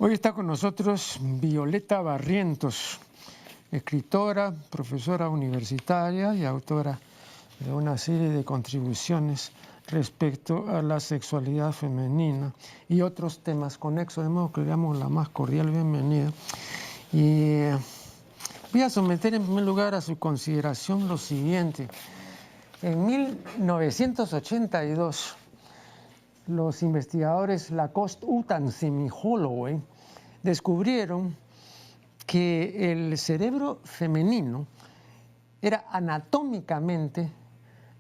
Hoy está con nosotros Violeta Barrientos, escritora, profesora universitaria y autora de una serie de contribuciones respecto a la sexualidad femenina y otros temas conexos, de modo que le damos la más cordial bienvenida. Y voy a someter en primer lugar a su consideración lo siguiente. En 1982, los investigadores Lacoste, Utansem y Holloway descubrieron que el cerebro femenino era anatómicamente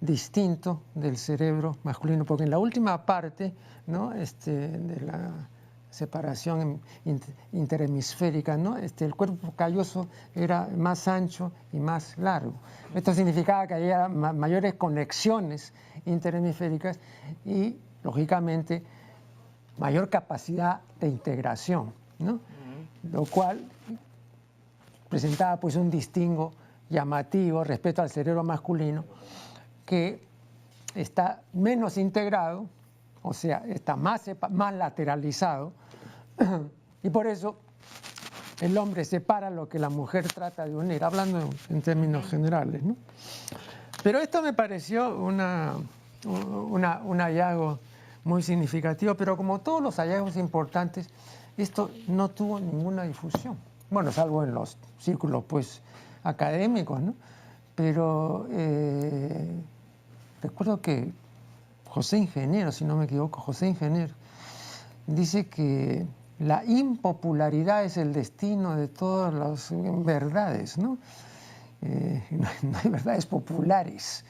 distinto del cerebro masculino, porque en la última parte, ¿no?, de la separación interhemisférica, ¿no?, el cuerpo calloso era más ancho y más largo. Esto significaba que había mayores conexiones interhemisféricas y, lógicamente, mayor capacidad de integración, ¿no? Lo cual presentaba pues un distingo llamativo respecto al cerebro masculino, que está menos integrado, o sea, está más lateralizado, y por eso el hombre separa lo que la mujer trata de unir, hablando en términos generales, ¿no? Pero esto me pareció un hallazgo muy significativo, pero como todos los hallazgos importantes, esto no tuvo ninguna difusión. Bueno, salvo en los círculos pues académicos, ¿no? Pero recuerdo que José Ingeniero, si no me equivoco, José Ingeniero, dice que la impopularidad es el destino de todas las verdades, ¿no? No hay verdades populares,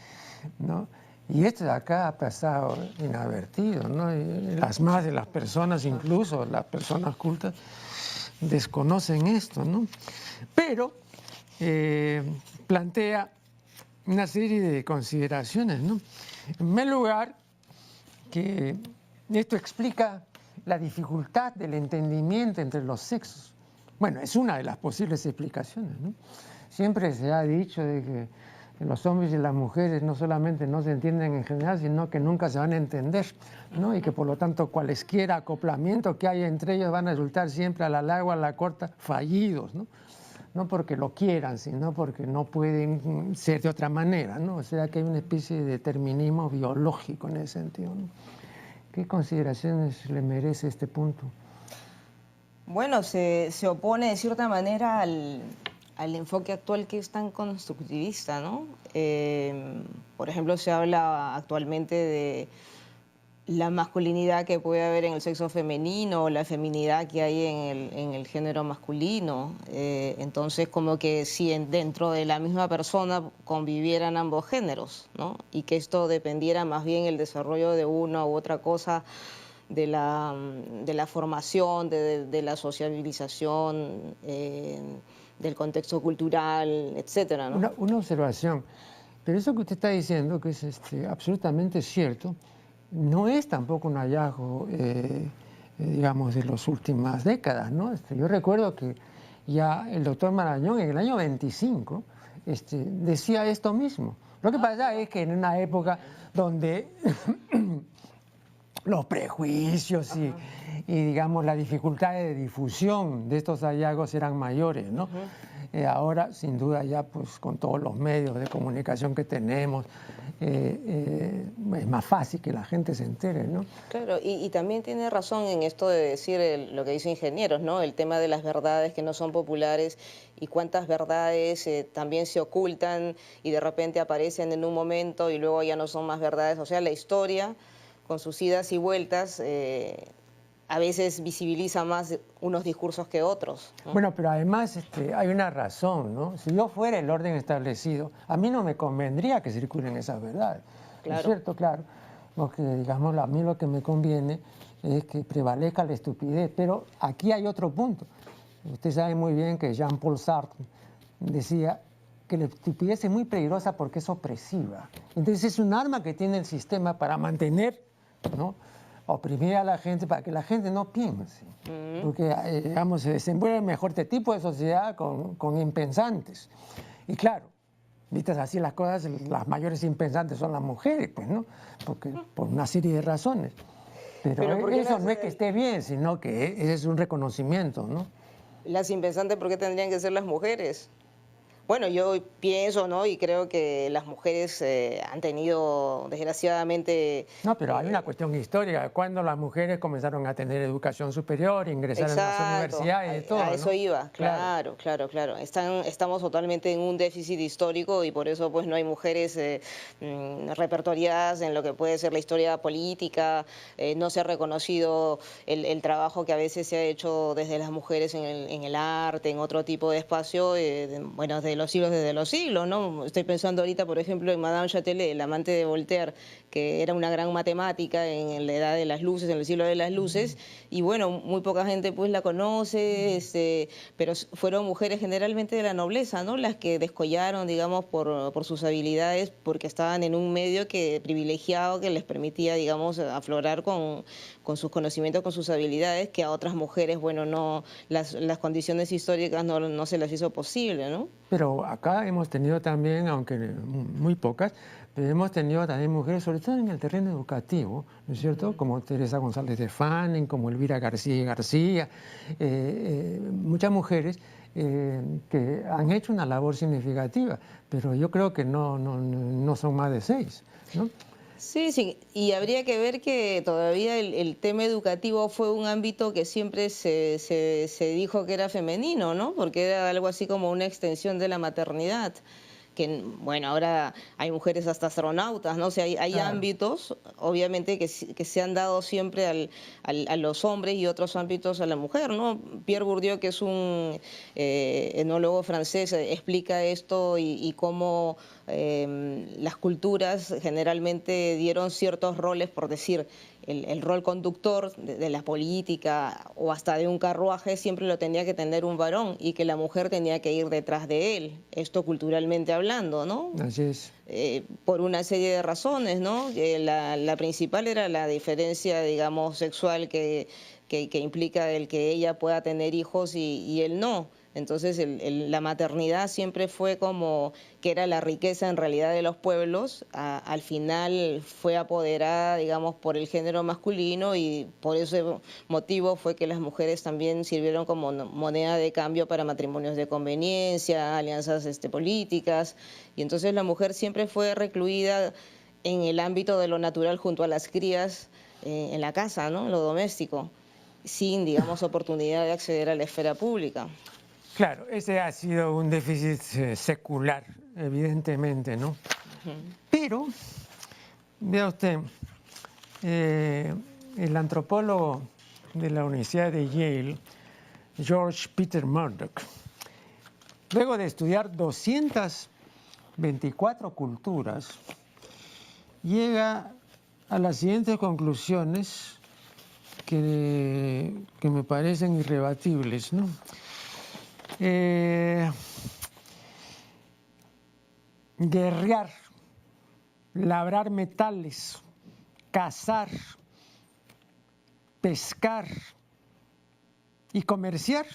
¿no? Y esto de acá ha pasado inadvertido, ¿no? Y las más de las personas, incluso las personas cultas, desconocen esto, ¿no? Pero plantea una serie de consideraciones, ¿no? En primer lugar, que esto explica la dificultad del entendimiento entre los sexos. Bueno, es una de las posibles explicaciones, ¿no? Siempre se ha dicho de que los hombres y las mujeres no solamente no se entienden en general, sino que nunca se van a entender, ¿no? Y que por lo tanto cualesquiera acoplamientos que haya entre ellos van a resultar siempre a la larga o a la corta fallidos, ¿no? No porque lo quieran, sino porque no pueden ser de otra manera, ¿no? O sea que hay una especie de determinismo biológico en ese sentido, ¿no? ¿Qué consideraciones le merece este punto? Bueno, se opone de cierta manera al enfoque actual, que es tan constructivista, ¿no? Por ejemplo, se habla actualmente de la masculinidad que puede haber en el sexo femenino, la feminidad que hay en el género masculino. Entonces, como que si dentro de la misma persona convivieran ambos géneros, ¿no? Y que esto dependiera más bien el desarrollo de una u otra cosa, de la formación, de la sociabilización, del contexto cultural, etcétera, ¿no? Una observación, pero eso que usted está diciendo, que es absolutamente cierto, no es tampoco un hallazgo, digamos, de las últimas décadas, ¿no? Yo recuerdo que ya el doctor Marañón en el año 25 decía esto mismo. Lo que pasa es que en una época donde los prejuicios y, digamos, la dificultad de difusión de estos hallazgos eran mayores, ¿no? Ahora, sin duda, ya pues con todos los medios de comunicación que tenemos, es más fácil que la gente se entere, ¿no? Claro, y también tiene razón en esto de decir lo que dicen ingenieros, ¿no? El tema de las verdades que no son populares y cuántas verdades también se ocultan y de repente aparecen en un momento y luego ya no son más verdades. O sea, la historia, con sus idas y vueltas, a veces visibiliza más unos discursos que otros, ¿no? Bueno, pero además hay una razón, ¿no? Si yo fuera el orden establecido, a mí no me convendría que circulen esas verdades. Claro. ¿Es cierto? Claro. Porque, digamos, a mí lo que me conviene es que prevalezca la estupidez. Pero aquí hay otro punto. Usted sabe muy bien que Jean-Paul Sartre decía que la estupidez es muy peligrosa porque es opresiva. Entonces es un arma que tiene el sistema para mantener, ¿no?, oprimir a la gente, para que la gente no piense. Porque, digamos, se desenvuelve mejor este tipo de sociedad con impensantes. Y claro, vistas así las cosas, las mayores impensantes son las mujeres, pues, ¿no? Porque, por una serie de razones. Pero ¿por qué eso no es que esté bien, sino que ese es un reconocimiento, ¿no? las impensantes, ¿por qué tendrían que ser las mujeres? Bueno, yo pienso, ¿no? Y creo que las mujeres han tenido, desgraciadamente, No, pero hay una eh, cuestión histórica. Cuando las mujeres comenzaron a tener educación superior, ingresaron a las exacto, universidades y a todo, eso ¿no? iba, Claro. claro, claro, claro. Estamos totalmente en un déficit histórico y por eso pues no hay mujeres repertoriadas en lo que puede ser la historia política, no se ha reconocido el trabajo que a veces se ha hecho desde las mujeres en el arte, en otro tipo de espacio, bueno, desde los siglos, ¿no? Estoy pensando ahorita, por ejemplo, en Madame Châtelet, la amante de Voltaire, que era una gran matemática en la edad de las luces, en el siglo de las luces, y bueno, muy poca gente pues la conoce, pero fueron mujeres generalmente de la nobleza, ¿no? Las que descollaron, digamos, por sus habilidades, porque estaban en un medio privilegiado que les permitía, digamos, aflorar con sus conocimientos, con sus habilidades, que a otras mujeres, bueno, no, las condiciones históricas no se las hizo posible, ¿no? Pero acá hemos tenido también, aunque muy pocas, pero hemos tenido también mujeres, sobre todo en el terreno educativo, ¿no es cierto? Como Teresa González de Fanning, como Elvira García y García, muchas mujeres que han hecho una labor significativa, pero yo creo que no son más de 6, ¿no? Sí, sí, y habría que ver que todavía el tema educativo fue un ámbito que siempre se dijo que era femenino, ¿no? Porque era algo así como una extensión de la maternidad. Que, bueno, ahora hay mujeres hasta astronautas, ¿no? O sea, hay Claro. ámbitos, obviamente, que se han dado siempre a los hombres y otros ámbitos a la mujer, ¿no? Pierre Bourdieu, que es un etnólogo francés, explica esto y cómo las culturas generalmente dieron ciertos roles, por decir, el rol conductor de la política o hasta de un carruaje siempre lo tenía que tener un varón y que la mujer tenía que ir detrás de él, esto culturalmente hablando, ¿no? Así es. Por una serie de razones, ¿no? La principal era la diferencia, digamos, sexual que implica el que ella pueda tener hijos y él no. Entonces la maternidad siempre fue como que era la riqueza en realidad de los pueblos, al final fue apoderada, digamos, por el género masculino y por ese motivo fue que las mujeres también sirvieron como moneda de cambio para matrimonios de conveniencia, alianzas políticas, y entonces la mujer siempre fue recluida en el ámbito de lo natural junto a las crías en la casa, ¿no? En lo doméstico, sin, digamos, oportunidad de acceder a la esfera pública. Claro, ese ha sido un déficit secular, evidentemente, ¿no? Pero, vea usted, el antropólogo de la Universidad de Yale, George Peter Murdoch, luego de estudiar 224 culturas, llega a las siguientes conclusiones que me parecen irrebatibles, ¿no? Guerrear, labrar metales, cazar, pescar y comerciar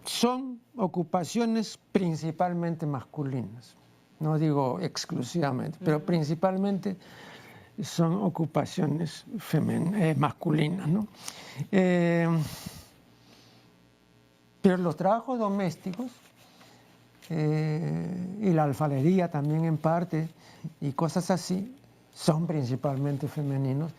son ocupaciones principalmente masculinas. No digo exclusivamente, pero principalmente son ocupaciones masculinas, ¿no? Pero los trabajos domésticos y la alfarería también en parte y cosas así son principalmente femeninos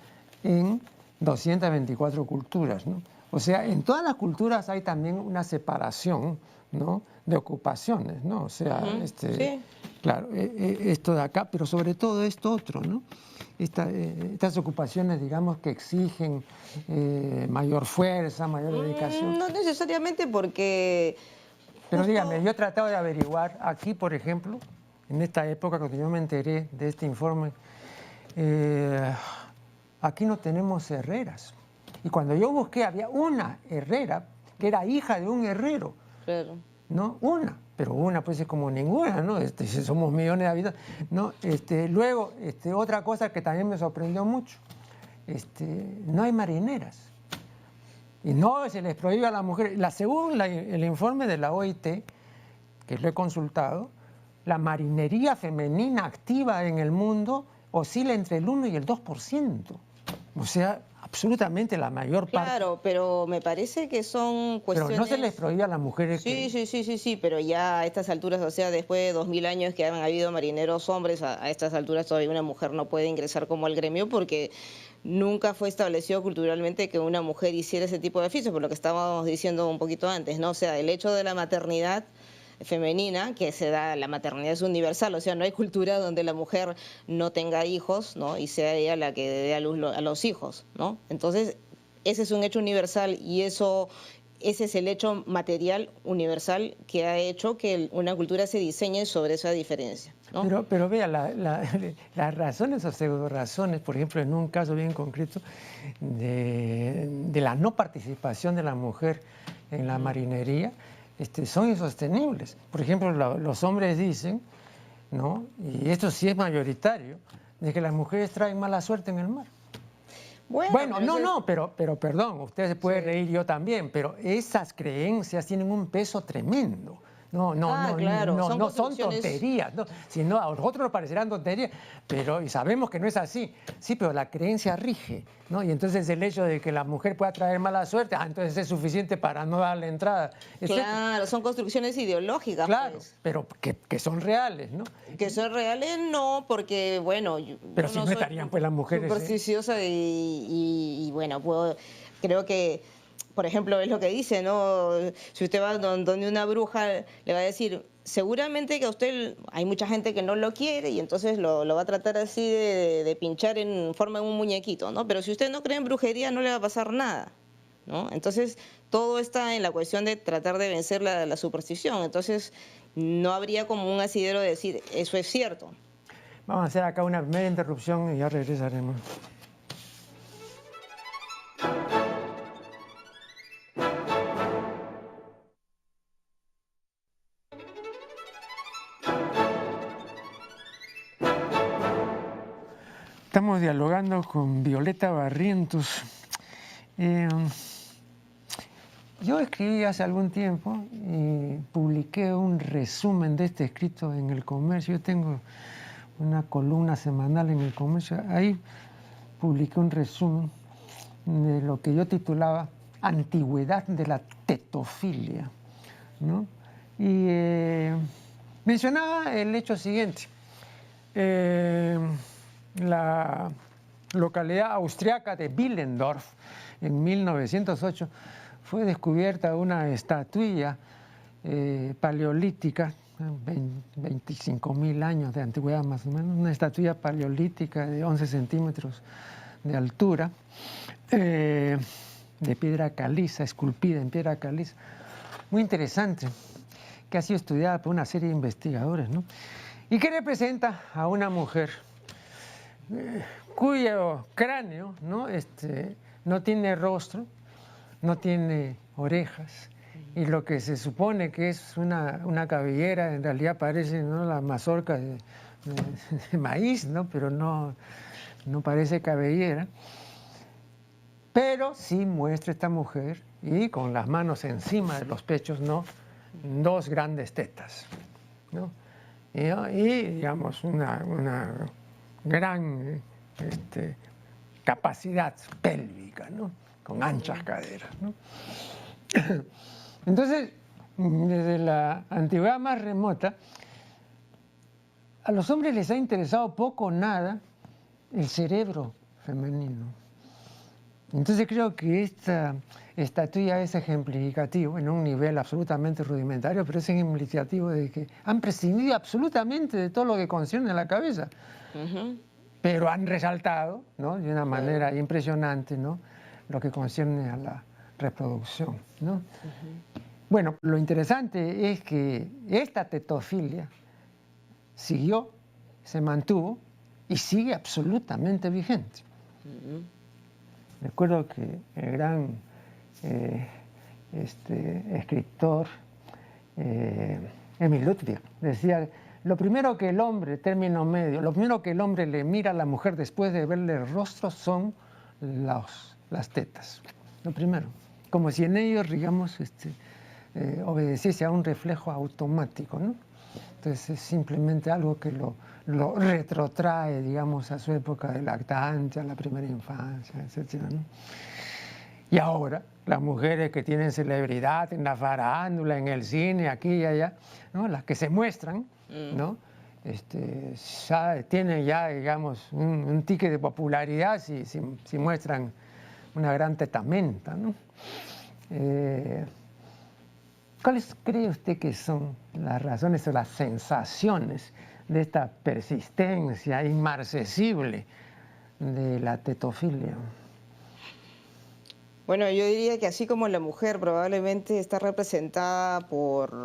en 224 culturas, ¿no? O sea, en todas las culturas hay también una separación, ¿no?, de ocupaciones, ¿no? O sea, Sí. claro, esto de acá, pero sobre todo esto otro, ¿no? Estas ocupaciones, digamos, que exigen mayor fuerza, mayor dedicación. No necesariamente porque Pero justo... dígame, yo he tratado de averiguar aquí, por ejemplo, en esta época, cuando yo me enteré de este informe, aquí no tenemos herreras. Y cuando yo busqué, había una herrera que era hija de un herrero. Claro. ¿No? Una, pero una pues es como ninguna, ¿no? Si somos millones de habitantes, ¿no? Luego, otra cosa que también me sorprendió mucho, no hay marineras. Y no se les prohíbe a las mujeres. Según el informe de la OIT, que lo he consultado, la marinería femenina activa en el mundo oscila entre el 1 y el 2%. O sea, absolutamente la mayor parte. Claro, pero me parece que son cuestiones... Pero no se les prohíbe a las mujeres Sí, sí, pero ya a estas alturas, o sea, después de 2000 años que han habido marineros hombres, a estas alturas todavía una mujer no puede ingresar como al gremio porque nunca fue establecido culturalmente que una mujer hiciera ese tipo de oficios, por lo que estábamos diciendo un poquito antes, ¿no? O sea, el hecho de la maternidad femenina que se da, la maternidad es universal, o sea, no hay cultura donde la mujer no tenga hijos, ¿no? Y sea ella la que dé a luz a los hijos, ¿no? Entonces, ese es un hecho universal y ese es el hecho material universal que ha hecho que una cultura se diseñe sobre esa diferencia, ¿no? Pero vea, las razones o pseudo razones, por ejemplo, en un caso bien concreto de la no participación de la mujer en la marinería, son insostenibles. Por ejemplo, los hombres dicen, ¿no? Y esto sí es mayoritario, de que las mujeres traen mala suerte en el mar. Bueno, pero perdón, usted se puede reír, yo también, pero esas creencias tienen un peso tremendo. Claro, no son tonterías, no, sino a nosotros nos parecerán tonterías, pero y sabemos que no es así. Sí, pero la creencia rige, ¿no? Y entonces el hecho de que la mujer pueda traer mala suerte, entonces es suficiente para no darle entrada. Claro, son construcciones ideológicas. Claro, pues. pero que son reales, ¿no? Que son reales, no, porque, bueno... Pero si no estarían pues las mujeres... Supersticiosa y bueno, creo que... Por ejemplo, es lo que dice, ¿no? Si usted va donde una bruja, le va a decir, seguramente que a usted hay mucha gente que no lo quiere y entonces lo va a tratar así de pinchar en forma de un muñequito, ¿no? Pero si usted no cree en brujería, no le va a pasar nada, ¿no? Entonces, todo está en la cuestión de tratar de vencer la superstición. Entonces, no habría como un asidero de decir, eso es cierto. Vamos a hacer acá una primera interrupción y ya regresaremos. Estamos dialogando con Violeta Barrientos. Yo escribí hace algún tiempo y publiqué un resumen de este escrito en El Comercio. Yo tengo una columna semanal en El Comercio. Ahí publiqué un resumen de lo que yo titulaba Antigüedad de la tetofilia, ¿no? Y mencionaba el hecho siguiente. La localidad austriaca de Willendorf, en 1908, fue descubierta una estatuilla paleolítica, 25.000 años de antigüedad más o menos, una estatuilla paleolítica de 11 centímetros de altura, de piedra caliza, esculpida en piedra caliza, muy interesante, que ha sido estudiada por una serie de investigadores, ¿no? Y que representa a una mujer cuyo cráneo, ¿no? No tiene rostro, no tiene orejas, y lo que se supone que es una cabellera, en realidad parece, ¿no?, la mazorca de maíz, ¿no? Pero no parece cabellera. Pero sí muestra esta mujer, y con las manos encima de los pechos, ¿no?, dos grandes tetas, ¿no? Y digamos, una gran capacidad pélvica, ¿no?, con anchas caderas, ¿no? Entonces, desde la antigüedad más remota, a los hombres les ha interesado poco o nada el cerebro femenino. Entonces creo que esta estatuilla es ejemplificativo, en un nivel absolutamente rudimentario, pero es ejemplificativo de que han prescindido absolutamente de todo lo que concierne a la cabeza. Pero han resaltado, ¿no?, de una manera impresionante, ¿no?, lo que concierne a la reproducción, ¿no? Bueno, lo interesante es que esta tetofilia siguió, se mantuvo y sigue absolutamente vigente. Recuerdo que el gran escritor Emil Ludwig decía: lo primero que el hombre, término medio, lo primero que el hombre le mira a la mujer después de verle el rostro son las tetas. Lo primero. Como si en ellos, digamos, obedeciese a un reflejo automático, ¿no? Entonces es simplemente algo que lo retrotrae, digamos, a su época de lactancia, a la primera infancia, etc., ¿no? Y ahora, las mujeres que tienen celebridad en la farándula, en el cine, aquí y allá, ¿no? Las que se muestran, ¿no? Ya tienen ya, digamos, un ticket de popularidad si muestran una gran tetamenta, ¿no? ¿Cuáles cree usted que son las razones o las sensaciones de esta persistencia inmarcesible de la tetofilia? Bueno, yo diría que así como la mujer probablemente está representada por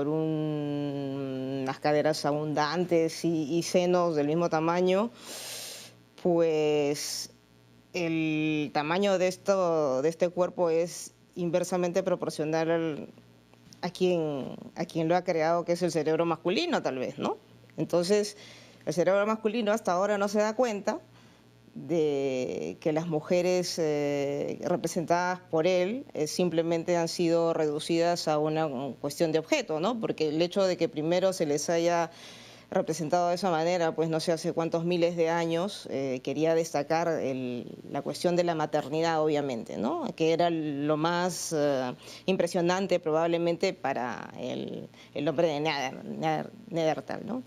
unas caderas abundantes y senos del mismo tamaño, pues el tamaño de este cuerpo es inversamente proporcional a quien lo ha creado, que es el cerebro masculino, tal vez, ¿no? Entonces, el cerebro masculino hasta ahora no se da cuenta de que las mujeres representadas por él simplemente han sido reducidas a una cuestión de objeto, ¿no? Porque el hecho de que primero se les haya representado de esa manera, pues no sé hace cuántos miles de años, quería destacar la cuestión de la maternidad, obviamente, ¿no? Que era lo más impresionante probablemente para el hombre de Neandertal, ¿no?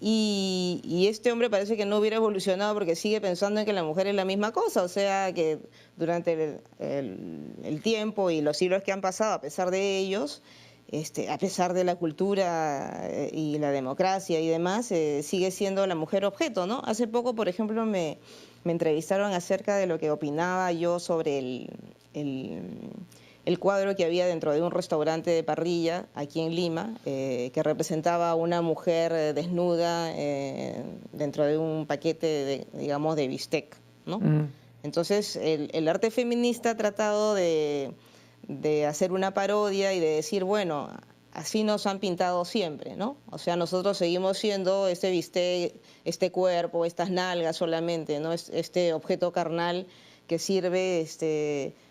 Y este hombre parece que no hubiera evolucionado porque sigue pensando en que la mujer es la misma cosa, o sea que durante el tiempo y los siglos que han pasado, a pesar de ellos, a pesar de la cultura y la democracia y demás, sigue siendo la mujer objeto, ¿no? Hace poco, por ejemplo, me entrevistaron acerca de lo que opinaba yo sobre el cuadro que había dentro de un restaurante de parrilla aquí en Lima, que representaba a una mujer desnuda dentro de un paquete, digamos, de bistec, ¿no? Entonces, el arte feminista ha tratado de hacer una parodia y de decir, bueno, así nos han pintado siempre, ¿no? O sea, nosotros seguimos siendo este bistec, este cuerpo, estas nalgas solamente, ¿no? Este objeto carnal que sirve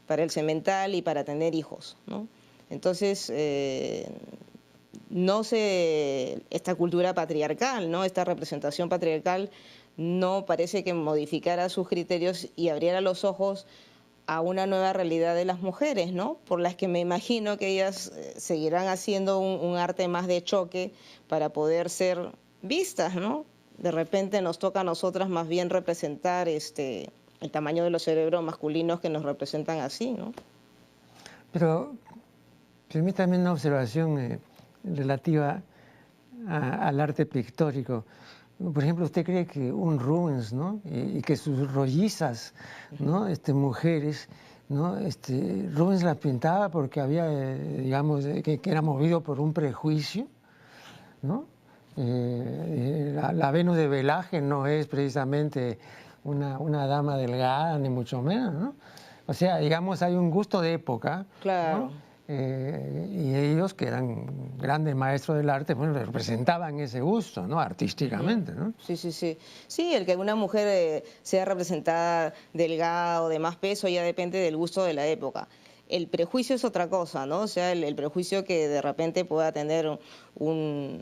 para el semental y para tener hijos, ¿no? Entonces, esta cultura patriarcal, ¿no? Esta representación patriarcal no parece que modificara sus criterios y abriera los ojos a una nueva realidad de las mujeres, ¿no? Por las que me imagino que ellas seguirán haciendo un arte más de choque para poder ser vistas, ¿no? De repente nos toca a nosotras más bien representar el tamaño de los cerebros masculinos que nos representan así, ¿no? Pero permítame una observación relativa al arte pictórico. Por ejemplo, ¿usted cree que un Rubens, ¿no? y que sus rollizas, ¿no? Mujeres, ¿no? Rubens las pintaba porque había, digamos, que era movido por un prejuicio, ¿no? La Venus de Velázquez no es precisamente una dama delgada, ni mucho menos, ¿no? O sea, digamos, hay un gusto de época, claro, ¿no? Y ellos, que eran grandes maestros del arte, bueno, representaban ese gusto, ¿no? Artísticamente, ¿no? Sí, sí, sí. Sí, el que una mujer sea representada delgada o de más peso ya depende del gusto de la época. El prejuicio es otra cosa, ¿no? O sea, el prejuicio que de repente pueda tener un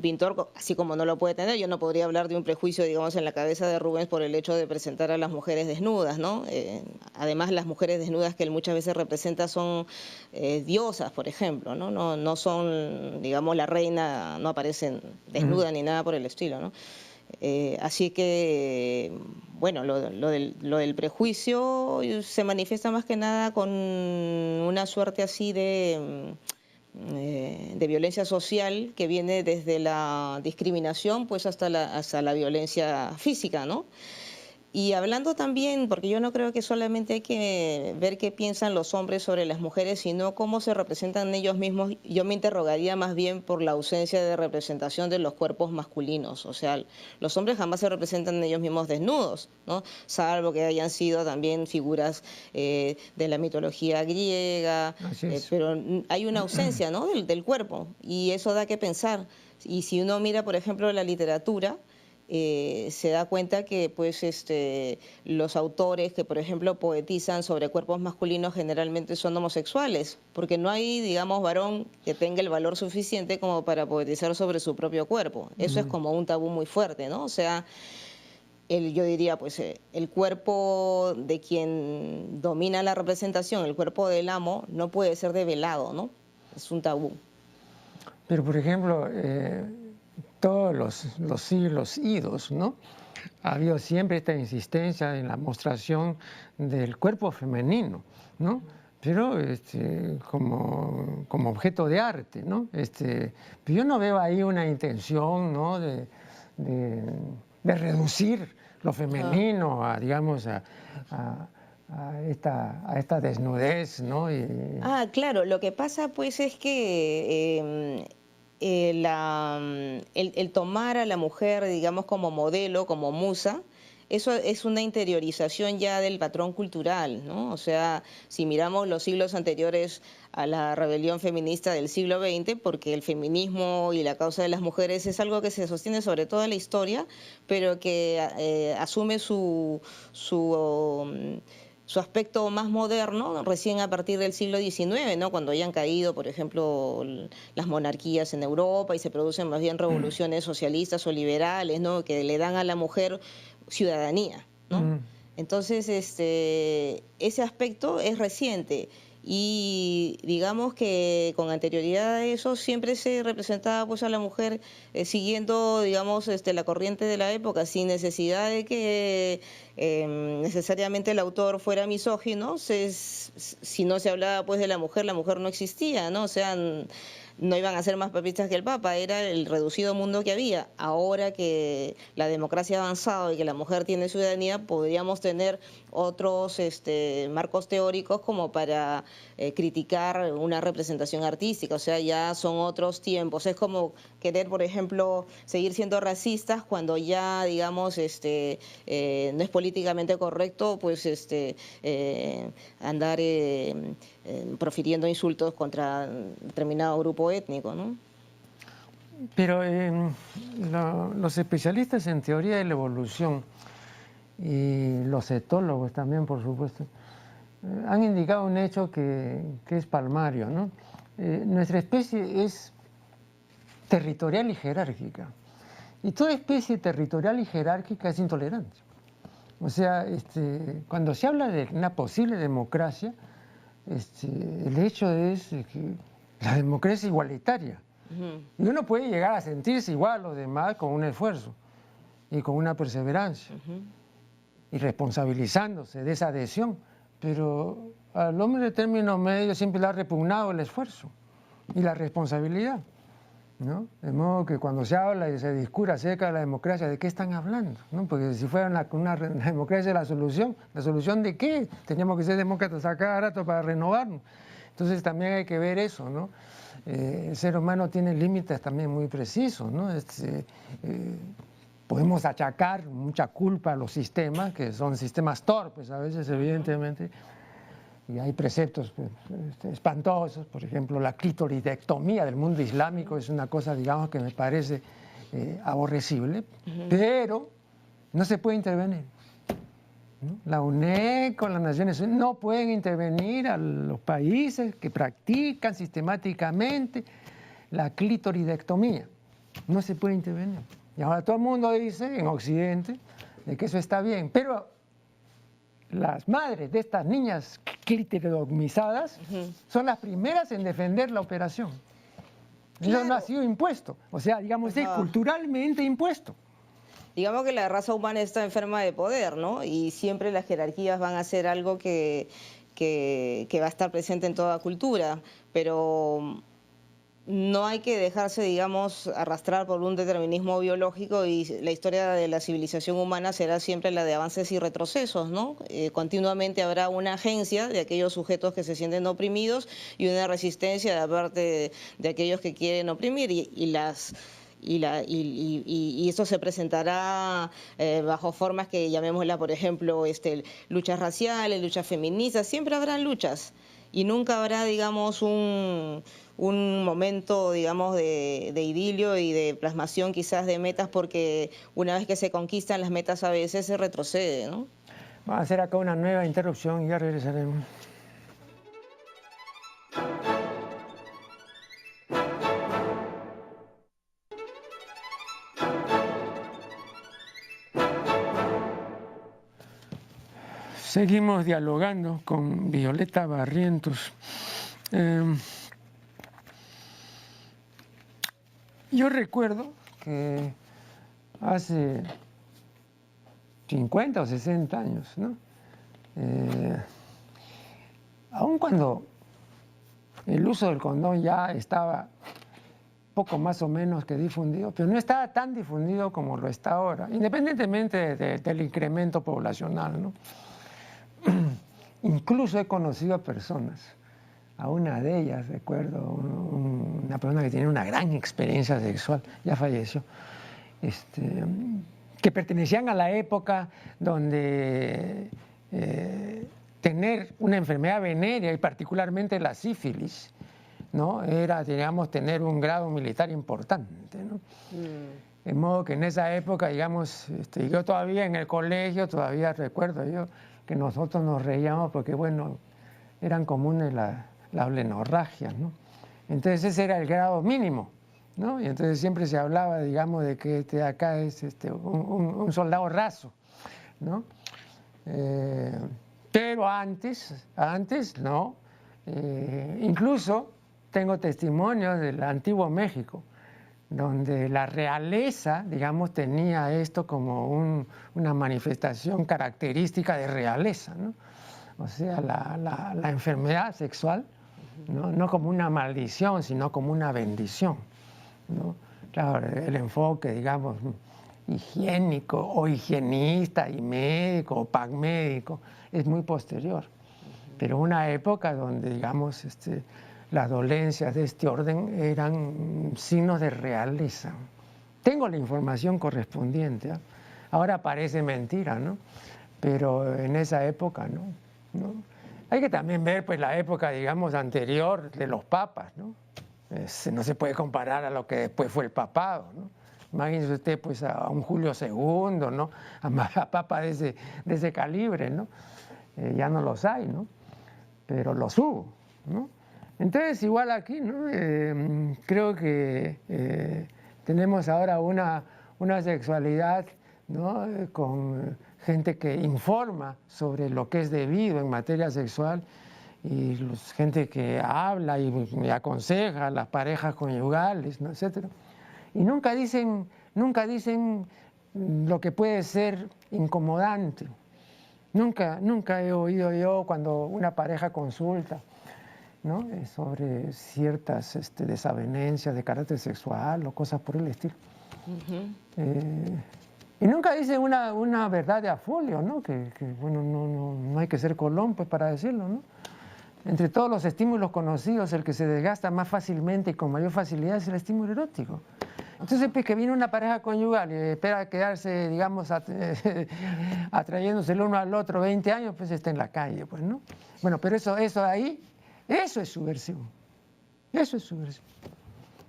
pintor, así como no lo puede tener. Yo no podría hablar de un prejuicio, digamos, en la cabeza de Rubens por el hecho de presentar a las mujeres desnudas, ¿no? Además, las mujeres desnudas que él muchas veces representa son diosas, por ejemplo, ¿no? No son, digamos, la reina, no aparecen desnudas ni nada por el estilo, ¿no? Así que, bueno, lo del prejuicio se manifiesta más que nada con una suerte así de violencia social que viene desde la discriminación pues hasta la violencia física, ¿no? Y hablando también, porque yo no creo que solamente hay que ver qué piensan los hombres sobre las mujeres, sino cómo se representan ellos mismos, yo me interrogaría más bien por la ausencia de representación de los cuerpos masculinos. O sea, los hombres jamás se representan ellos mismos desnudos, ¿no? Salvo que hayan sido también figuras de la mitología griega, pero hay una ausencia, ¿no? del cuerpo, y eso da que pensar. Y si uno mira, por ejemplo, la literatura, se da cuenta que pues los autores que por ejemplo poetizan sobre cuerpos masculinos generalmente son homosexuales, porque no hay, digamos, varón que tenga el valor suficiente como para poetizar sobre su propio cuerpo. Eso es como un tabú muy fuerte, ¿no? O sea, yo diría, pues el cuerpo de quien domina la representación, el cuerpo del amo, no puede ser develado, ¿no? Es un tabú. Pero, por ejemplo, todos los siglos idos, ¿no? Ha habido siempre esta insistencia en la mostración del cuerpo femenino, ¿no? Pero como objeto de arte, ¿no? Pero yo no veo ahí una intención, ¿no? de reducir lo femenino a, digamos, a esta desnudez, ¿no? Claro, lo que pasa pues es que el tomar a la mujer, digamos, como modelo, como musa, eso es una interiorización ya del patrón cultural, ¿no? O sea, si miramos los siglos anteriores a la rebelión feminista del siglo XX, porque el feminismo y la causa de las mujeres es algo que se sostiene sobre toda la historia, pero que asume su aspecto más moderno recién a partir del siglo XIX, ¿no? Cuando hayan caído, por ejemplo, las monarquías en Europa y se producen más bien revoluciones socialistas o liberales, ¿no? Que le dan a la mujer ciudadanía, ¿no? Entonces, ese aspecto es reciente. Y digamos que con anterioridad a eso siempre se representaba pues a la mujer siguiendo, digamos, la corriente de la época, sin necesidad de que necesariamente el autor fuera misógino. Si no se hablaba pues de la mujer no existía, ¿no? O sea, no iban a ser más papistas que el Papa, era el reducido mundo que había. Ahora que la democracia ha avanzado y que la mujer tiene ciudadanía, podríamos tener otros marcos teóricos como para criticar una representación artística. O sea, ya son otros tiempos. Es como querer, por ejemplo, seguir siendo racistas cuando ya, digamos, no es políticamente correcto, pues andar profiriendo insultos contra determinado grupo étnico, ¿no? Pero los especialistas en teoría de la evolución y los etólogos también, por supuesto, han indicado un hecho que es palmario, ¿no? Nuestra especie es territorial y jerárquica. Y toda especie territorial y jerárquica es intolerante. O sea, cuando se habla de una posible democracia, el hecho es que la democracia es igualitaria. Y uno puede llegar a sentirse igual a los demás con un esfuerzo y con una perseverancia, y responsabilizándose de esa adhesión. Pero al hombre de término medio siempre le ha repugnado el esfuerzo y la responsabilidad, ¿no? De modo que cuando se habla y se discute acerca de la democracia, ¿de qué están hablando? ¿No? Porque si fuera una democracia ¿la solución de qué? Teníamos que ser demócratas a cada rato para renovarnos. Entonces también hay que ver eso, ¿no? El ser humano tiene límites también muy precisos, ¿no? Podemos achacar mucha culpa a los sistemas, que son sistemas torpes a veces, evidentemente, y hay preceptos pues, espantosos. Por ejemplo, la clitoridectomía del mundo islámico es una cosa, digamos, que me parece aborrecible, pero no se puede intervenir, ¿no? La UNESCO, las Naciones Unidas no pueden intervenir a los países que practican sistemáticamente la clitoridectomía. No se puede intervenir. Y ahora todo el mundo dice, en Occidente, de que eso está bien, pero las madres de estas niñas clitoridomizadas son las primeras en defender la operación. Claro. Eso no ha sido impuesto, o sea, digamos, es culturalmente impuesto. Digamos que la raza humana está enferma de poder, ¿no? Y siempre las jerarquías van a ser algo que va a estar presente en toda cultura, pero no hay que dejarse, digamos, arrastrar por un determinismo biológico, y la historia de la civilización humana será siempre la de avances y retrocesos, ¿no? Continuamente habrá una agencia de aquellos sujetos que se sienten oprimidos y una resistencia de parte de aquellos que quieren oprimir, y esto se presentará bajo formas que llamémosla, por ejemplo, luchas raciales, luchas feministas, siempre habrán luchas. y nunca habrá, digamos, un momento, digamos, de idilio y de plasmación quizás de metas, porque una vez que se conquistan las metas a veces se retrocede, ¿no? Vamos a hacer acá una nueva interrupción y ya regresaremos. Seguimos dialogando con Violeta Barrientos. Yo recuerdo que hace 50 o 60 años, ¿no? Aun cuando el uso del condón ya estaba poco más o menos que difundido, pero no estaba tan difundido como lo está ahora, independientemente del incremento poblacional, ¿no? Incluso he conocido a personas, a una de ellas, recuerdo, una persona que tiene una gran experiencia sexual, ya falleció, que pertenecían a la época donde tener una enfermedad venérea y particularmente la sífilis, ¿no? Era, digamos, tener un grado militar importante, ¿no? De modo que en esa época, digamos, yo todavía en el colegio, todavía recuerdo yo que nosotros nos reíamos porque, bueno, eran comunes las blenorragias, ¿no? Entonces ese era el grado mínimo, ¿no? Y entonces siempre se hablaba, digamos, de que acá es un soldado raso, ¿no? Pero antes no. Incluso tengo testimonios del antiguo México, donde la realeza, digamos, tenía esto como una manifestación característica de realeza, ¿no? O sea, la enfermedad sexual, ¿no? No como una maldición, sino como una bendición, ¿no? Claro, el enfoque, digamos, higiénico o higienista y médico o pagmédico es muy posterior. Pero una época donde, digamos, las dolencias de este orden eran signos de realeza. Tengo la información correspondiente, ¿eh? Ahora parece mentira, ¿no? Pero en esa época no, ¿no? Hay que también ver, pues, la época, digamos, anterior de los papas, ¿no? No se puede comparar a lo que después fue el papado, ¿no? Imagínese usted, pues, a un Julio II, ¿no? A papas de ese calibre, ¿no? Ya no los hay, ¿no? Pero los hubo, ¿no? Entonces, igual aquí, ¿no? Creo que tenemos ahora una sexualidad, ¿no? Con gente que informa sobre lo que es debido en materia sexual y gente que habla y aconseja a las parejas conyugales, ¿no? Etcétera. Y nunca dicen lo que puede ser incomodante. Nunca he oído yo cuando una pareja consulta, ¿no? Sobre ciertas desavenencias de carácter sexual o cosas por el estilo. Y nunca dice una verdad de afolio, ¿no? Que bueno, no hay que ser Colón, pues, para decirlo, ¿no? Entre todos los estímulos conocidos, el que se desgasta más fácilmente y con mayor facilidad es el estímulo erótico. Entonces, pues, que viene una pareja conyugal y espera quedarse, digamos, atrayéndose el uno al otro 20 años, pues está en la calle, pues, ¿no? Bueno, pero eso ahí, eso es subversivo. Eso es subversivo,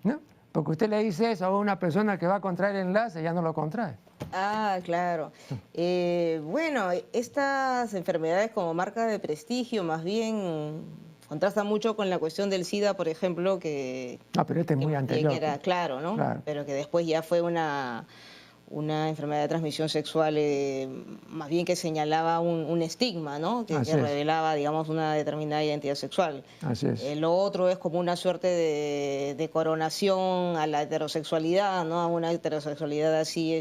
¿no? Porque usted le dice eso a una persona que va a contraer el enlace, ya no lo contrae. Ah, claro. Bueno, estas enfermedades como marca de prestigio más bien contrastan mucho con la cuestión del SIDA, por ejemplo, que... No, pero este es muy anterior. Era, claro, ¿no? Claro. Pero que después ya fue una enfermedad de transmisión sexual, más bien que señalaba un estigma, ¿no? Que revelaba, digamos, una determinada identidad sexual. Así es. Lo otro es como una suerte de coronación a la heterosexualidad, ¿no? A una heterosexualidad así,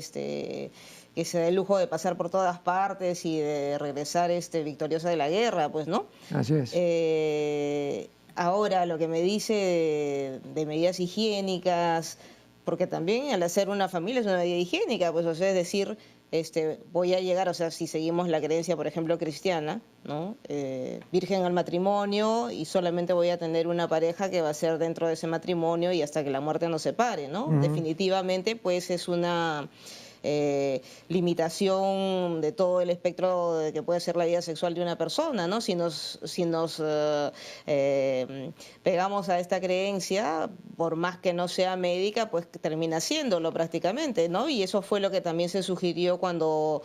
que se da el lujo de pasar por todas partes y de regresar victoriosa de la guerra, pues, ¿no? Así es. Ahora, lo que me dice de medidas higiénicas, porque también al hacer una familia es una medida higiénica, pues, o sea, es decir, voy a llegar, o sea, si seguimos la creencia, por ejemplo, cristiana, ¿no? Virgen al matrimonio y solamente voy a tener una pareja que va a ser dentro de ese matrimonio y hasta que la muerte nos separe, ¿no? Definitivamente, pues, es una limitación de todo el espectro de que puede ser la vida sexual de una persona, ¿no? Si nos pegamos a esta creencia, por más que no sea médica, pues termina siéndolo prácticamente, ¿no? Y eso fue lo que también se sugirió cuando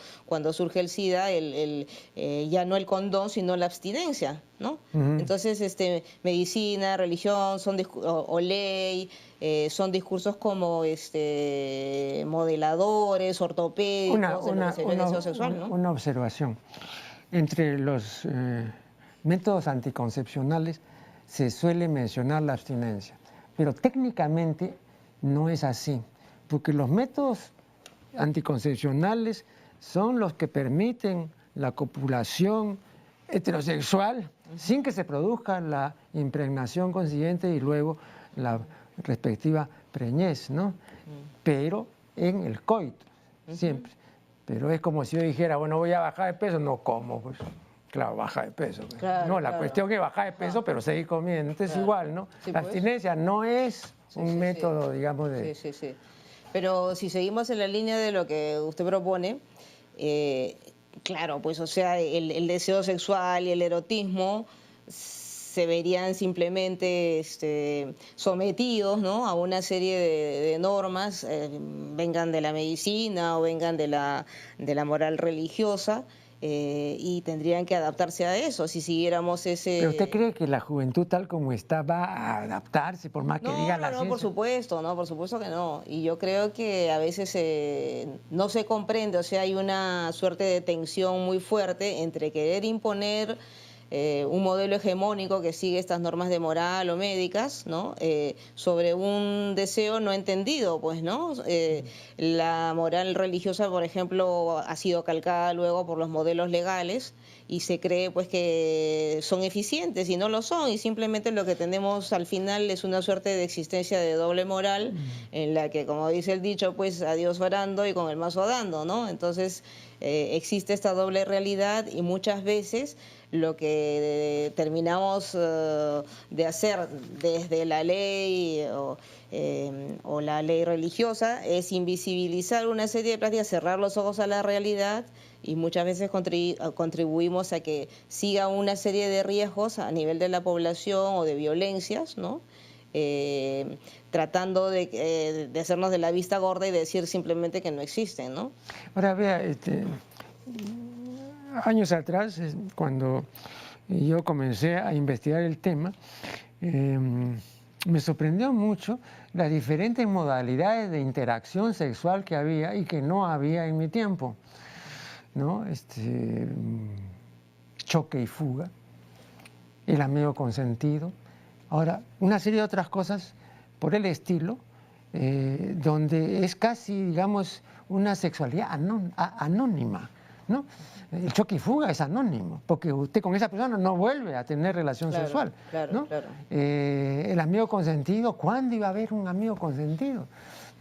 surge el SIDA, ya no el condón, sino la abstinencia, ¿no? Entonces, medicina, religión, o ley, son discursos como modeladores, ortopédicos de lo que sería el deseo sexual, ¿no? Una observación. Entre los métodos anticoncepcionales se suele mencionar la abstinencia, pero técnicamente no es así, porque los métodos anticoncepcionales son los que permiten la copulación heterosexual sin que se produzca la impregnación consiguiente y luego la respectiva preñez, ¿no? Pero en el coito, siempre. Pero es como si yo dijera, bueno, voy a bajar de peso, no como, pues. Claro, baja de peso. Pues. Claro, no, la claro. cuestión es bajar de peso, pero seguir comiendo. Entonces Claro. igual, ¿no? Sí, la pues. abstinencia no es un método, digamos, de... Sí. Pero si seguimos en la línea de lo que usted propone, claro, pues, o sea, el deseo sexual y el erotismo se verían simplemente sometidos, ¿no?, a una serie de normas, vengan de la medicina o vengan de la moral religiosa, y tendrían que adaptarse a eso si siguiéramos ese... ¿Pero usted cree que la juventud tal como está va a adaptarse por más que diga la ciencia? No, por supuesto que no. Y yo creo que a veces no se comprende, o sea, hay una suerte de tensión muy fuerte entre querer imponer un modelo hegemónico que sigue estas normas de moral o médicas, ¿no?, sobre un deseo no entendido, pues, ¿no? La moral religiosa, por ejemplo, ha sido calcada luego por los modelos legales y se cree, pues, que son eficientes y no lo son, y simplemente lo que tenemos al final es una suerte de existencia de doble moral en la que, como dice el dicho, pues, a Dios orando y con el mazo dando, ¿no? Entonces, existe esta doble realidad y muchas veces lo que terminamos de hacer desde la ley o la ley religiosa es invisibilizar una serie de prácticas, cerrar los ojos a la realidad, y muchas veces contribuimos a que siga una serie de riesgos a nivel de la población o de violencias, ¿no? Tratando de hacernos de la vista gorda y decir simplemente que no existen, ¿no? Ahora vea, años atrás, cuando yo comencé a investigar el tema, me sorprendió mucho las diferentes modalidades de interacción sexual que había y que no había en mi tiempo, ¿no? Choque y fuga, el amigo consentido. Ahora, una serie de otras cosas por el estilo, donde es casi, digamos, una sexualidad anónima, ¿no? El choque y fuga es anónimo, porque usted con esa persona no vuelve a tener relación sexual, ¿no? Claro. El amigo consentido, ¿cuándo iba a haber un amigo consentido?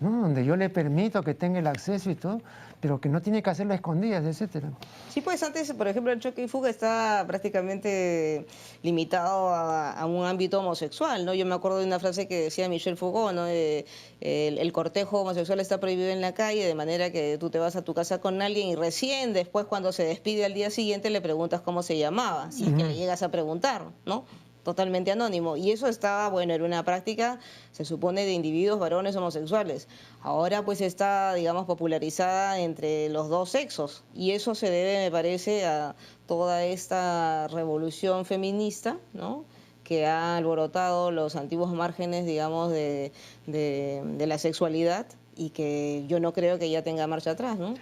¿No? Donde yo le permito que tenga el acceso y todo, pero que no tiene que hacerlo a escondidas, etcétera. Sí, pues antes, por ejemplo, el choque y fuga está prácticamente limitado a un ámbito homosexual, ¿no? Yo me acuerdo de una frase que decía Michel Foucault, ¿no? El cortejo homosexual está prohibido en la calle, de manera que tú te vas a tu casa con alguien y recién después, cuando se despide al día siguiente, le preguntas cómo se llamaba, si es que le llegas a preguntar, ¿no? Totalmente anónimo. Y eso estaba, bueno, era una práctica, se supone, de individuos varones homosexuales. Ahora pues está, digamos, popularizada entre los dos sexos. Y eso se debe, me parece, a toda esta revolución feminista, ¿no?, que ha alborotado los antiguos márgenes, digamos, de la sexualidad, y que yo no creo que ya tenga marcha atrás, ¿no?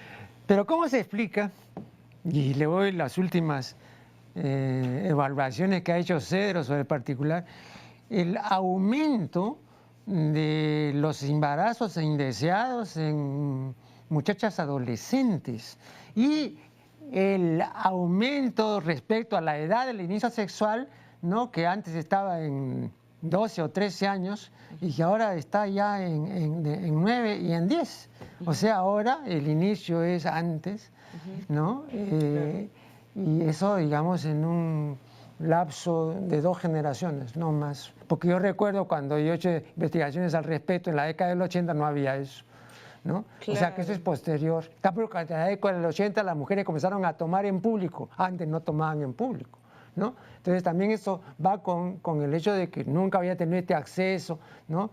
Pero ¿cómo se explica? Y le voy las últimas evaluaciones que ha hecho Cedro sobre el particular, el aumento de los embarazos indeseados en muchachas adolescentes y el aumento respecto a la edad del inicio sexual, ¿no?, que antes estaba en 12 o 13 años y que ahora está ya en 9 y en 10. O sea, ahora el inicio es antes, ¿no? Y eso, digamos, en un lapso de 2 generaciones, no más. Porque yo recuerdo cuando yo he hecho investigaciones al respecto, en la década del 80 no había eso, ¿no? Claro. O sea, que eso es posterior. Tampoco en la década del 80 las mujeres comenzaron a tomar en público, antes no tomaban en público, ¿no? Entonces también eso va con el hecho de que nunca había tenido este acceso, ¿no?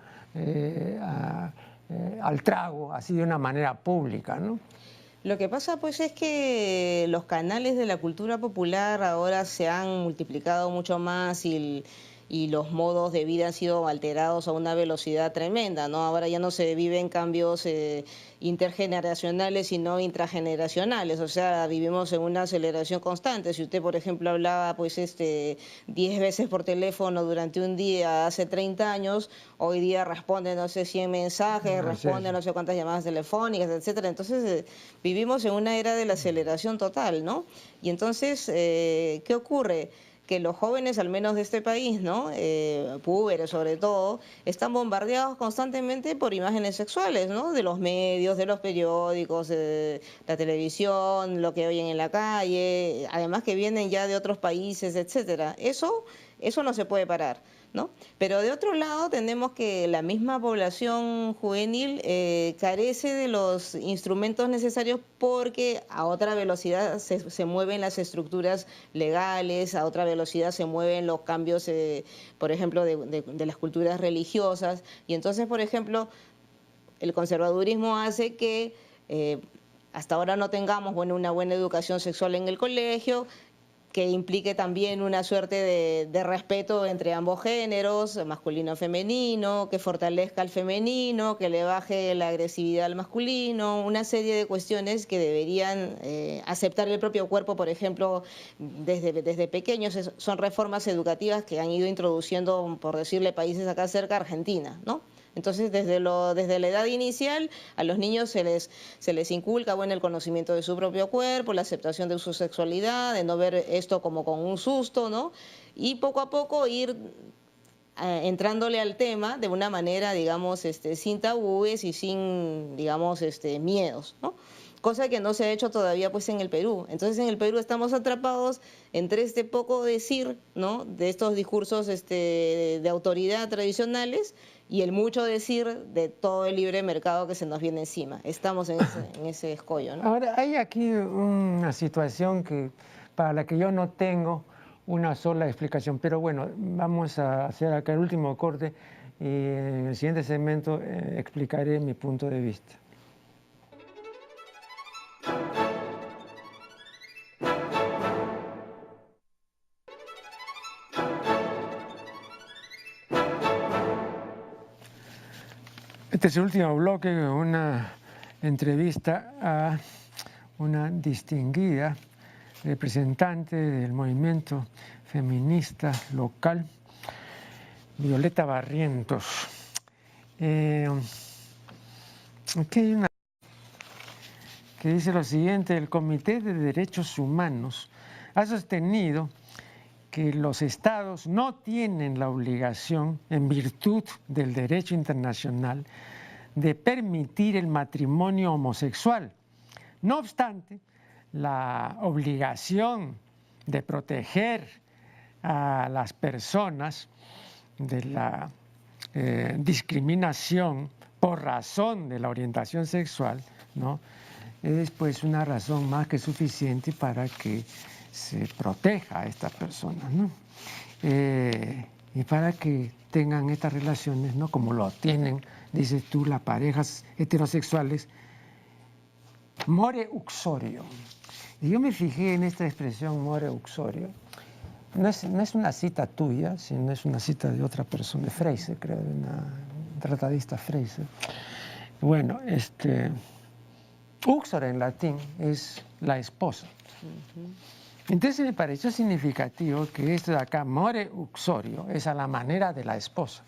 Al trago, así de una manera pública, ¿no? Lo que pasa pues es que los canales de la cultura popular ahora se han multiplicado mucho más y los modos de vida han sido alterados a una velocidad tremenda, ¿no? Ahora ya no se viven cambios intergeneracionales, sino intrageneracionales, o sea, vivimos en una aceleración constante. Si usted, por ejemplo, hablaba pues 10 veces por teléfono durante un día hace 30 años, hoy día responde, no sé, 100 mensajes, responde no sé cuántas llamadas telefónicas, etcétera. Entonces, vivimos en una era de la aceleración total, ¿no? Y entonces, ¿qué ocurre? Que los jóvenes, al menos de este país, ¿no? Púberes sobre todo, están bombardeados constantemente por imágenes sexuales, ¿no? De los medios, de los periódicos, de la televisión, lo que oyen en la calle, además que vienen ya de otros países, etcétera. Eso no se puede parar, ¿no? Pero de otro lado tenemos que la misma población juvenil carece de los instrumentos necesarios porque a otra velocidad se mueven las estructuras legales, a otra velocidad se mueven los cambios, por ejemplo, de las culturas religiosas. Y entonces, por ejemplo, el conservadurismo hace que hasta ahora no tengamos una buena educación sexual en el colegio, que implique también una suerte de respeto entre ambos géneros, masculino y femenino, que fortalezca al femenino, que le baje la agresividad al masculino, una serie de cuestiones que deberían aceptar el propio cuerpo, por ejemplo, desde pequeños. Son reformas educativas que han ido introduciendo, por decirle, países acá cerca, Argentina, ¿no? Entonces, desde la edad inicial, a los niños se les inculca, bueno, el conocimiento de su propio cuerpo, la aceptación de su sexualidad, de no ver esto como con un susto, ¿no? Y poco a poco ir entrándole al tema de una manera, digamos, sin tabúes y sin, digamos, miedos, ¿no? Cosa que no se ha hecho todavía pues en el Perú. Entonces en el Perú estamos atrapados entre este poco decir, ¿no? De estos discursos de autoridad tradicionales y el mucho decir de todo el libre mercado que se nos viene encima. Estamos en ese escollo, ¿no? Ahora, hay aquí una situación para la que yo no tengo una sola explicación, pero bueno, vamos a hacer acá el último corte y en el siguiente segmento explicaré mi punto de vista. Este es el último bloque, una entrevista a una distinguida representante del movimiento feminista local, Violeta Barrientos. Aquí hay una que dice lo siguiente: el Comité de Derechos Humanos ha sostenido que los estados no tienen la obligación, en virtud del derecho internacional, de permitir el matrimonio homosexual. No obstante, la obligación de proteger a las personas de la discriminación por razón de la orientación sexual, ¿no?, es pues una razón más que suficiente para que se proteja a estas personas, ¿no? Y para que tengan estas relaciones, ¿no?, como lo tienen, dices tú, las parejas heterosexuales, more uxorio. Y yo me fijé en esta expresión more uxorio. No es una cita tuya, sino es una cita de otra persona, de Fraser, creo, de una tratadista Fraser. Bueno, uxor en latín es la esposa. Entonces me pareció significativo que esto de acá, more uxorio, es a la manera de la esposa.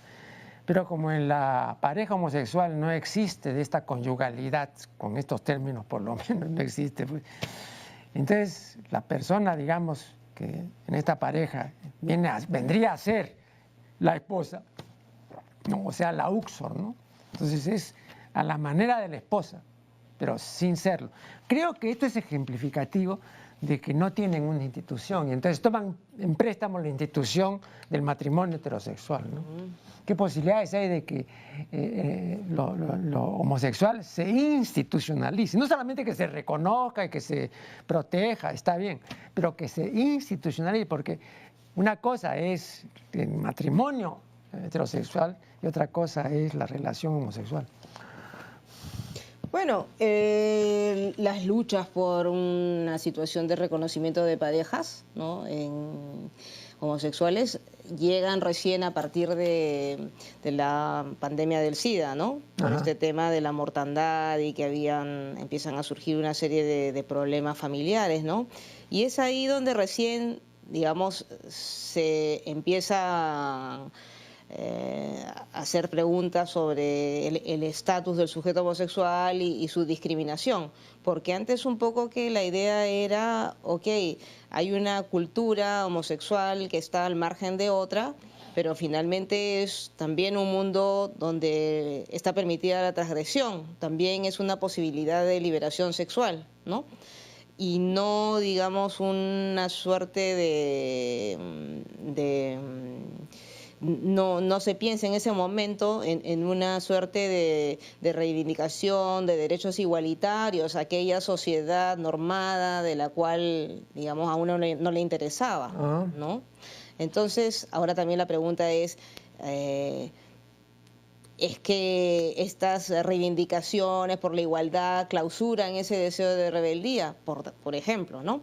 Pero como en la pareja homosexual no existe de esta conyugalidad, con estos términos por lo menos no existe, pues, entonces la persona, digamos, que en esta pareja vendría a ser la esposa, ¿no?, o sea, la uxor, ¿no? Entonces es a la manera de la esposa, pero sin serlo. Creo que esto es ejemplificativo de que no tienen una institución y entonces toman en préstamo la institución del matrimonio heterosexual, ¿no? ¿Qué posibilidades hay de que lo homosexual se institucionalice? No solamente que se reconozca y que se proteja, está bien, pero que se institucionalice, porque una cosa es el matrimonio heterosexual y otra cosa es la relación homosexual. Bueno, las luchas por una situación de reconocimiento de parejas, ¿no?, homosexuales llegan recién a partir de la pandemia del SIDA, ¿no? Por este tema de la mortandad y que empiezan a surgir una serie de problemas familiares, ¿no? Y es ahí donde recién, digamos, se empieza hacer preguntas sobre el estatus del sujeto homosexual y su discriminación, porque antes un poco que la idea era, ok, hay una cultura homosexual que está al margen de otra, pero finalmente es también un mundo donde está permitida la transgresión, también es una posibilidad de liberación sexual, ¿no? Y no, digamos, una suerte no se piensa en ese momento en una suerte de reivindicación de derechos igualitarios, aquella sociedad normada de la cual, digamos, a uno no le interesaba, ¿no? Entonces, ahora también la pregunta es que estas reivindicaciones por la igualdad clausuran ese deseo de rebeldía, por ejemplo, ¿no?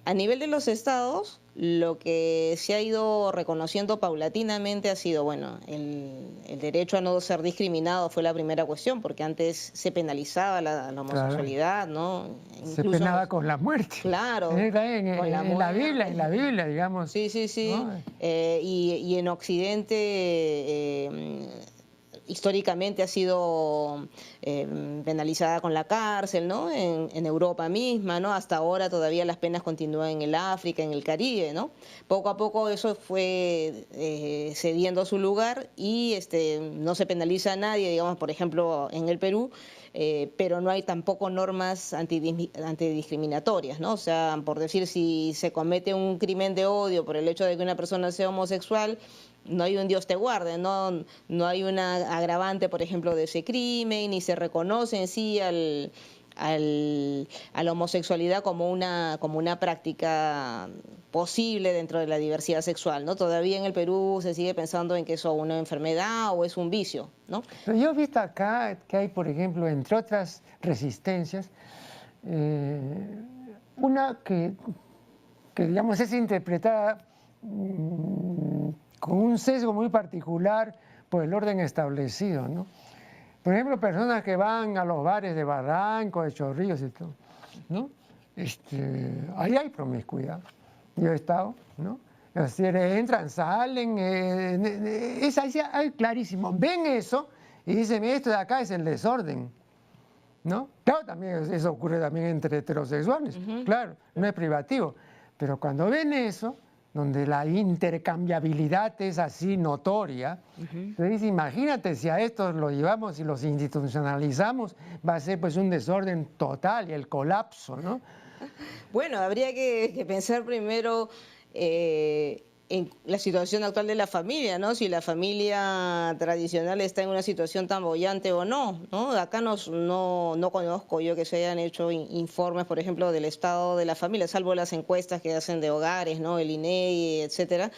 A nivel de los estados, lo que se ha ido reconociendo paulatinamente ha sido, bueno, el derecho a no ser discriminado fue la primera cuestión, porque antes se penalizaba la homosexualidad, ¿no? Incluso, se penaba con la muerte. Claro. En la Biblia, digamos. Sí, sí, sí. ¿No? Y en Occidente históricamente ha sido penalizada con la cárcel, ¿no? En Europa misma, ¿no? Hasta ahora todavía las penas continúan en el África, en el Caribe, ¿no? Poco a poco eso fue cediendo su lugar y no se penaliza a nadie, digamos, por ejemplo, en el Perú, pero no hay tampoco normas antidiscriminatorias, ¿no? O sea, por decir, si se comete un crimen de odio por el hecho de que una persona sea homosexual, no hay un Dios te guarde, no hay una agravante, por ejemplo, de ese crimen, ni se reconoce en sí a la homosexualidad como una práctica posible dentro de la diversidad sexual, ¿no? Todavía en el Perú se sigue pensando en que eso es una enfermedad o es un vicio, ¿no? Pero yo he visto acá que hay, por ejemplo, entre otras resistencias, una que digamos es interpretada con un sesgo muy particular por el orden establecido, ¿no? Por ejemplo, personas que van a los bares de Barranco, de Chorrillos y todo, ¿no? Ahí hay promiscuidad. Yo he estado, ¿no? Es decir, entran, salen, es ahí clarísimo. Ven eso y dicen, esto de acá es el desorden, ¿no? Claro, también eso ocurre también entre heterosexuales, claro, no es privativo. Pero cuando ven eso, donde la intercambiabilidad es así notoria, entonces imagínate si a estos lo llevamos y los institucionalizamos, va a ser pues un desorden total y el colapso, ¿no? Bueno, habría que pensar primero en la situación actual de la familia, ¿no? Si la familia tradicional está en una situación tan boyante o no, ¿no? Acá no conozco yo que se hayan hecho informes, por ejemplo, del estado de la familia, salvo las encuestas que hacen de hogares, ¿no? El INEGI, etcétera.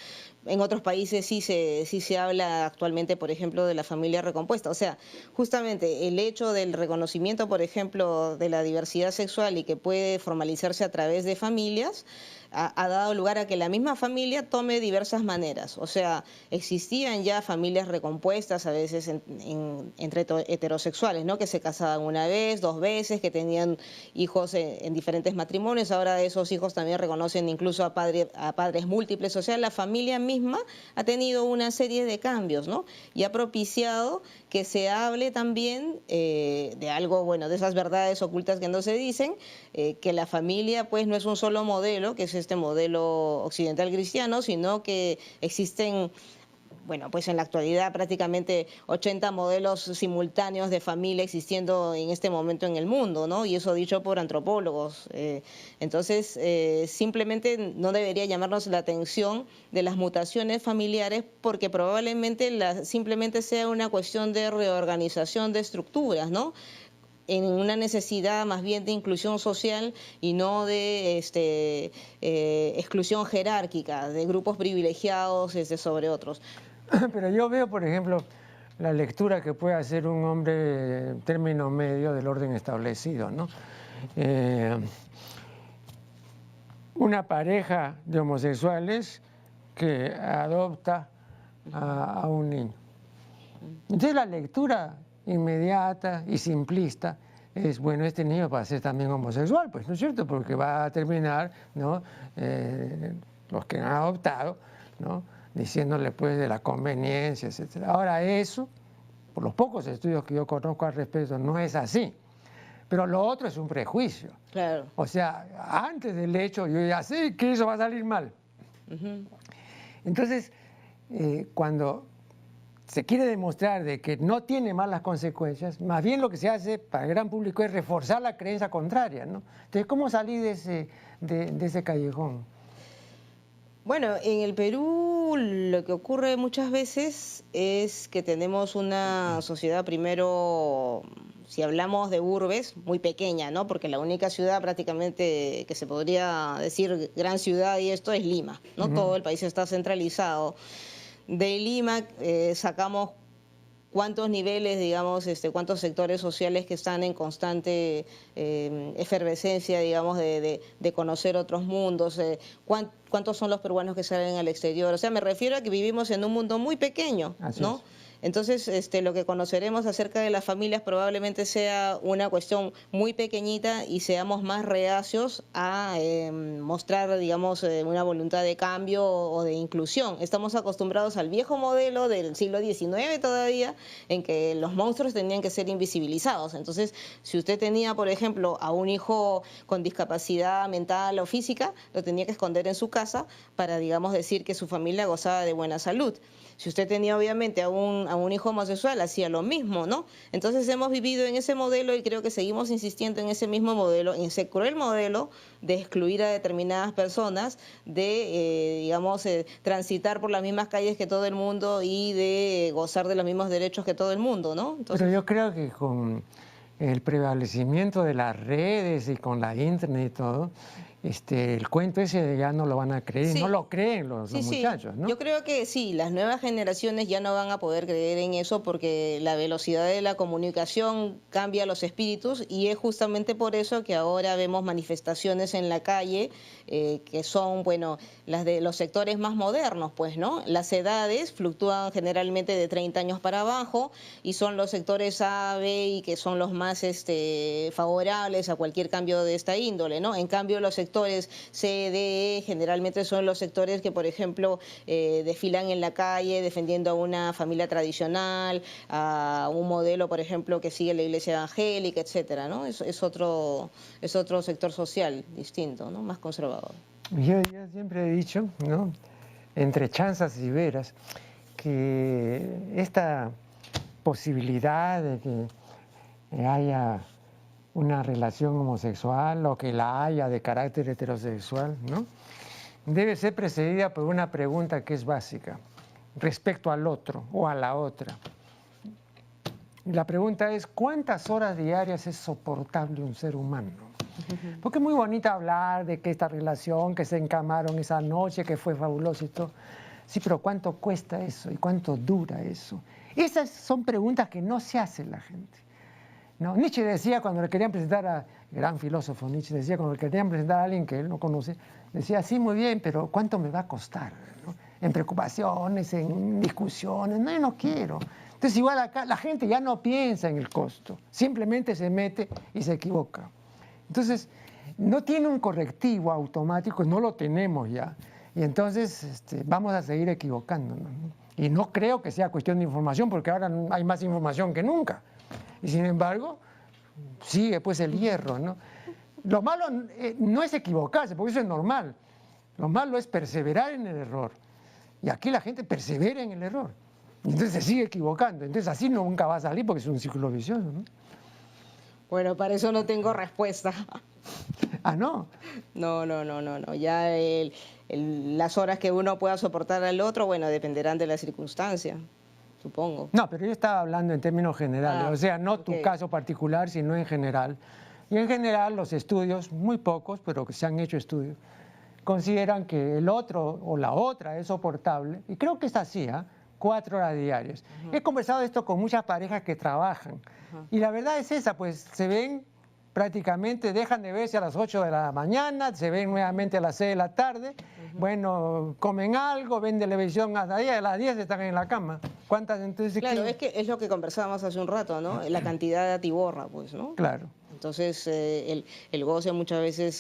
En otros países sí se habla actualmente, por ejemplo, de la familia recompuesta. O sea, justamente el hecho del reconocimiento, por ejemplo, de la diversidad sexual y que puede formalizarse a través de familias, ha dado lugar a que la misma familia tome diversas maneras. O sea, existían ya familias recompuestas a veces entre heterosexuales, ¿no? Que se casaban una vez, dos veces, que tenían hijos en diferentes matrimonios. Ahora esos hijos también reconocen incluso a padres múltiples. O sea, la familia misma ha tenido una serie de cambios, ¿no? Y ha propiciado que se hable también de algo, bueno, de esas verdades ocultas que no se dicen, que la familia pues no es un solo modelo, que es este modelo occidental cristiano, sino que existen bueno, pues en la actualidad prácticamente 80 modelos simultáneos de familia existiendo en este momento en el mundo, ¿no? Y eso dicho por antropólogos. Entonces, simplemente no debería llamarnos la atención de las mutaciones familiares porque probablemente simplemente sea una cuestión de reorganización de estructuras, ¿no? En una necesidad más bien de inclusión social y no de exclusión jerárquica de grupos privilegiados sobre otros. Pero yo veo, por ejemplo, la lectura que puede hacer un hombre en término medio del orden establecido, ¿no? Una pareja de homosexuales que adopta a un niño. Entonces la lectura inmediata y simplista es, bueno, este niño va a ser también homosexual, pues, ¿no es cierto? Porque va a terminar, ¿no? Los que han adoptado, ¿no? Diciéndole, pues, de la conveniencia, etc. Ahora, eso, por los pocos estudios que yo conozco al respecto, no es así. Pero lo otro es un prejuicio. Claro. O sea, antes del hecho, yo ya sé que eso va a salir mal. Entonces, cuando se quiere demostrar de que no tiene malas consecuencias, más bien lo que se hace para el gran público es reforzar la creencia contraria, ¿no? Entonces, ¿cómo salir de ese callejón? Bueno, en el Perú lo que ocurre muchas veces es que tenemos una sociedad primero, si hablamos de urbes, muy pequeña, ¿no? Porque la única ciudad prácticamente que se podría decir gran ciudad y esto es Lima, ¿no? Todo el país está centralizado. De Lima sacamos cuántos niveles, digamos, cuántos sectores sociales que están en constante efervescencia, digamos, de conocer otros mundos, cuántos son los peruanos que salen al exterior. O sea, me refiero a que vivimos en un mundo muy pequeño, ¿no? Entonces, lo que conoceremos acerca de las familias probablemente sea una cuestión muy pequeñita y seamos más reacios a mostrar, digamos, una voluntad de cambio o de inclusión. Estamos acostumbrados al viejo modelo del siglo XIX todavía, en que los monstruos tenían que ser invisibilizados. Entonces, si usted tenía, por ejemplo, a un hijo con discapacidad mental o física, lo tenía que esconder en su casa para, digamos, decir que su familia gozaba de buena salud. Si usted tenía obviamente a un hijo homosexual, hacía lo mismo, ¿no? Entonces hemos vivido en ese modelo y creo que seguimos insistiendo en ese mismo modelo, en ese cruel modelo de excluir a determinadas personas, de, digamos, transitar por las mismas calles que todo el mundo y de gozar de los mismos derechos que todo el mundo, ¿no? Entonces, pero yo creo que con el prevalecimiento de las redes y con la internet y todo, el cuento ese ya no lo van a creer, no lo creen los muchachos, ¿no? Yo creo que sí, las nuevas generaciones ya no van a poder creer en eso porque la velocidad de la comunicación cambia los espíritus y es justamente por eso que ahora vemos manifestaciones en la calle que son, bueno, las de los sectores más modernos, pues, ¿no? Las edades fluctúan generalmente de 30 años para abajo y son los sectores A, B y que son los más favorables a cualquier cambio de esta índole, ¿no? En cambio, los sectores C, D, E generalmente son los sectores que, por ejemplo, desfilan en la calle defendiendo a una familia tradicional, a un modelo, por ejemplo, que sigue la iglesia evangélica, etcétera, ¿no? Es otro sector social distinto, ¿no? Más conservador. Yo siempre he dicho, ¿no? Entre chanzas y veras, que esta posibilidad de que haya una relación homosexual o que la haya de carácter heterosexual, ¿no? Debe ser precedida por una pregunta que es básica respecto al otro o a la otra. Y la pregunta es, ¿cuántas horas diarias es soportable un ser humano? Porque es muy bonito hablar de que esta relación, que se encamaron esa noche, que fue fabuloso y todo. Sí, pero ¿cuánto cuesta eso y cuánto dura eso? Esas son preguntas que no se hace la gente. No, Nietzsche decía cuando le querían presentar a, gran filósofo Nietzsche, decía cuando le querían presentar a alguien que él no conoce, decía, sí, muy bien, pero ¿cuánto me va a costar? ¿No? En preocupaciones, en discusiones, no, yo no quiero. Entonces igual acá la gente ya no piensa en el costo, simplemente se mete y se equivoca. Entonces no tiene un correctivo automático, no lo tenemos ya, y entonces vamos a seguir equivocándonos, ¿no? Y no creo que sea cuestión de información, porque ahora hay más información que nunca. Y sin embargo, sigue pues el hierro, ¿no? Lo malo no es equivocarse, porque eso es normal. Lo malo es perseverar en el error Y aquí la gente persevera en el error. Y entonces se sigue equivocando. Entonces así nunca va a salir porque es un ciclo vicioso, ¿no? Bueno, para eso no tengo respuesta. Ah, ¿no? No. Ya las horas que uno pueda soportar al otro, bueno, dependerán de la circunstancia, supongo. No, pero yo estaba hablando en términos generales, o sea, no tu ok. caso particular, sino en general. Y en general los estudios, muy pocos, pero que se han hecho estudios, consideran que el otro o la otra es soportable, y creo que es así, 4 horas diarias. He conversado esto con muchas parejas que trabajan, y la verdad es esa, pues se ven prácticamente, dejan de verse a las 8 de la mañana, se ven nuevamente a las 6 de la tarde, bueno, comen algo, ven televisión hasta ahí, a las 10 están en la cama. ¿Cuántas entonces? Claro, es que es lo que conversábamos hace un rato, ¿no? La cantidad atiborra, pues, ¿no? Claro. Entonces, el goce muchas veces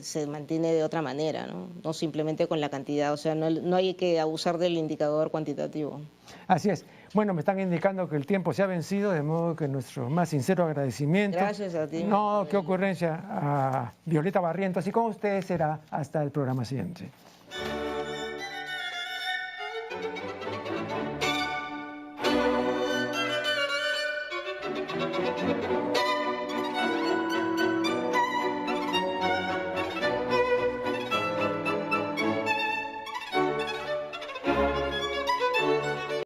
se mantiene de otra manera, ¿no? No simplemente con la cantidad, o sea, no hay que abusar del indicador cuantitativo. Así es. Bueno, me están indicando que el tiempo se ha vencido, de modo que nuestro más sincero agradecimiento. Gracias a ti. No, qué ocurrencia, a Violeta Barrientos. Y con ustedes será hasta el programa siguiente.